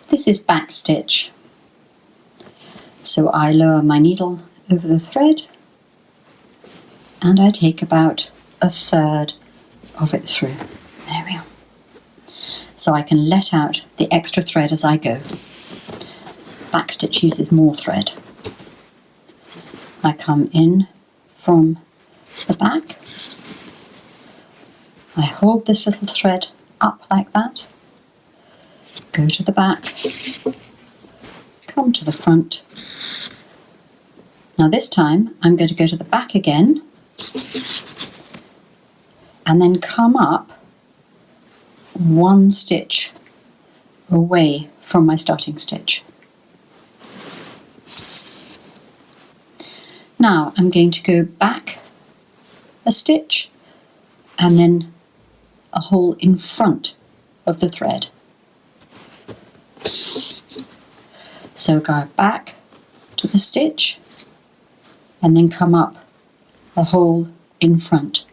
This is backstitch. So I lower my needle over the thread and I take about a third of it through. There we are. So I can let out the extra thread as I go. Backstitch uses more thread. I come in from the back. I hold this little thread up like that, go to the back, come to the front. Now this time I'm going to go to the back again and then come up one stitch away from my starting stitch. Now I'm going to go back a stitch and then a hole in front of the thread. So go back to the stitch and then come up a hole in front.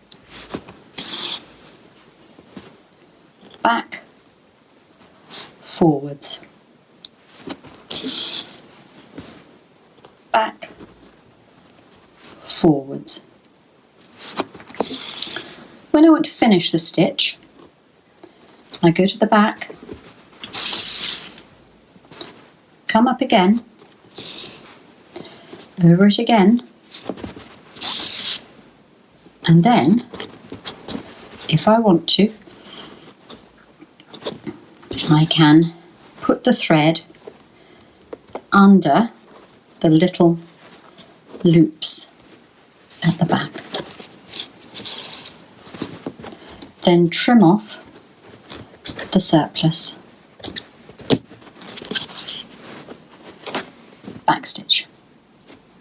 Back, forwards, back, forwards. When I want to finish the stitch, I go to the back, come up again, over it again, and then, if I want to, I can put the thread under the little loops at the back. Then trim off the surplus. Backstitch.